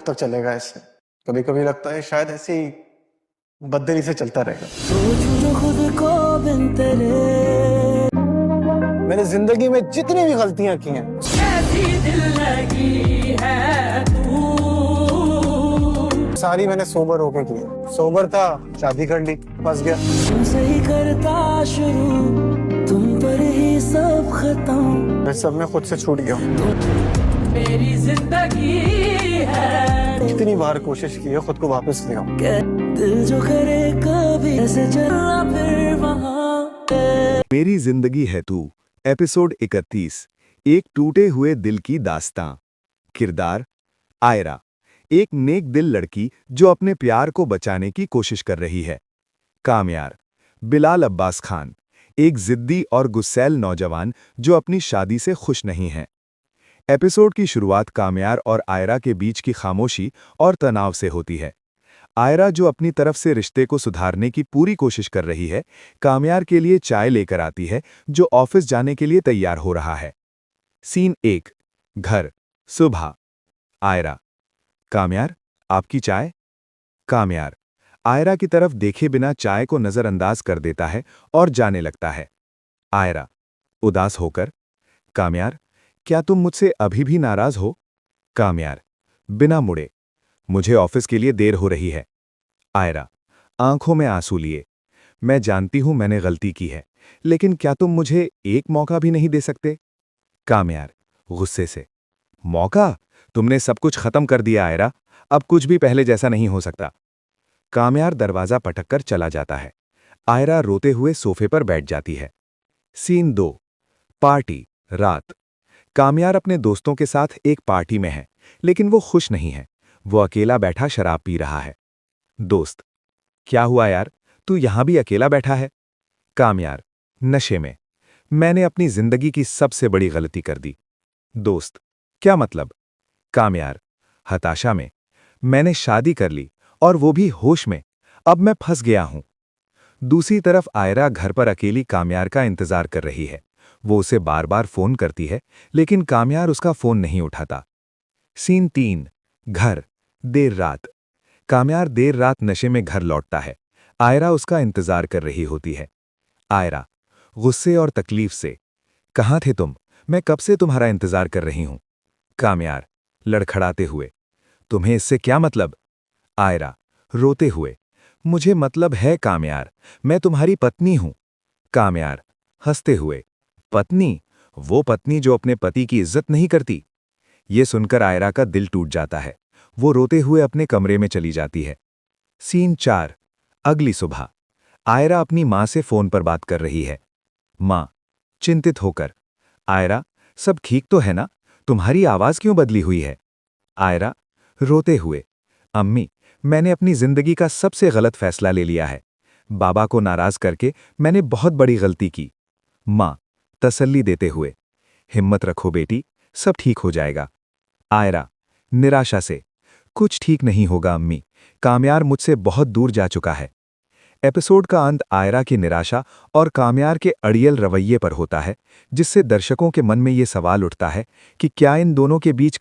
तक चलेगा ऐसे? कभी कभी लगता है शायद ऐसे ही बदतमीजी से चलता रहेगा। मैंने जिंदगी में जितनी भी गलतियां की हैं, सारी मैंने सोबर होकर की है। सोबर था, शादी कर ली, फंस गया। तुमसे ही करता शुरू, तुम पर ही सब खत्म। मैं सब में खुद से छूट गया हूँ। मेरी जिंदगी है। कितनी बार कोशिश की है खुद को वापस ले आऊं। दिल जो करे कभी ऐसे चलना फिर वहां। मेरी जिंदगी है तू, एपिसोड 31। एक टूटे हुए दिल की दास्तां। किरदार आयरा, एक नेक दिल लड़की जो अपने प्यार को बचाने की कोशिश कर रही है। कामयार, बिलाल अब्बास खान, एक जिद्दी और गुस्सैल नौजवान जो अपनी शादी से खुश नहीं है। एपिसोड की शुरुआत कामयार और आयरा के बीच की खामोशी और तनाव से होती है। आयरा, जो अपनी तरफ से रिश्ते को सुधारने की पूरी कोशिश कर रही है, कामयार के लिए चाय लेकर आती है, जो ऑफिस जाने के लिए तैयार हो रहा है। सीन 1। घर, सुबह। आयरा, कामयार, आपकी चाय? कामयार, आयरा की तरफ देखे बिना चाय को नजरअंदाज कर देता है और जाने लगता है। आयरा, उदास होकर, कामयार, क्या तुम मुझसे अभी भी नाराज हो? कामयार, बिना मुड़े, मुझे ऑफिस के लिए देर हो रही है। आयरा, आंखों में आंसू लिए, मैं जानती हूं मैंने गलती की है, लेकिन क्या तुम मुझे एक मौका भी नहीं दे सकते? कामयार, गुस्से से, मौका? तुमने सब कुछ खत्म कर दिया आयरा, अब कुछ भी पहले जैसा नहीं हो सकता। कामयार दरवाजा पटककर चला जाता है। आयरा रोते हुए सोफे पर बैठ जाती है। सीन 2। पार्टी, रात। कामयार अपने दोस्तों के साथ एक पार्टी में है, लेकिन वो खुश नहीं है। वो अकेला बैठा शराब पी रहा है। दोस्त, क्या हुआ यार, तू यहां भी अकेला बैठा है? कामयार, नशे में, मैंने अपनी जिंदगी की सबसे बड़ी गलती कर दी। दोस्त, क्या मतलब? कामयार, हताशा में, मैंने शादी कर ली और वो भी होश में, अब मैं फंस गया हूं। दूसरी तरफ आयरा घर पर अकेली कामयार का इंतजार कर रही है। वो उसे बार बार फोन करती है, लेकिन कामयार उसका फोन नहीं उठाता। सीन 3। घर, देर रात। कामयार देर रात नशे में घर लौटता है। आयरा उसका इंतजार कर रही होती है। आयरा, गुस्से और तकलीफ से, कहाँ थे तुम? मैं कब से तुम्हारा इंतजार कर रही हूं। कामयार, लड़खड़ाते हुए, तुम्हें इससे क्या मतलब? आयरा, रोते हुए, मुझे मतलब है कामयार, मैं तुम्हारी पत्नी हूं। कामयार, हंसते हुए, पत्नी? वो पत्नी जो अपने पति की इज्जत नहीं करती? ये सुनकर आयरा का दिल टूट जाता है। वो रोते हुए अपने कमरे में चली जाती है। सीन 4। अगली सुबह। आयरा अपनी मां से फोन पर बात कर रही है। मां, चिंतित होकर, आयरा, सब ठीक तो है ना? तुम्हारी आवाज क्यों बदली हुई है? आयरा, रोते हुए, अम्मी, मैंने अपनी जिंदगी का सबसे गलत फैसला ले लिया है। बाबा को नाराज करके मैंने बहुत बड़ी गलती की। मां, तसल्ली देते हुए, हिम्मत रखो बेटी, सब ठीक हो जाएगा। आयरा, निराशा से, कुछ ठीक नहीं होगा अम्मी, कामयार मुझसे बहुत दूर जा चुका है। एपिसोड का अंत आयरा की निराशा और कामयार के अड़ियल रवैये पर होता है, जिससे दर्शकों के मन में ये सवाल उठता है कि क्या इन दोनों के बीच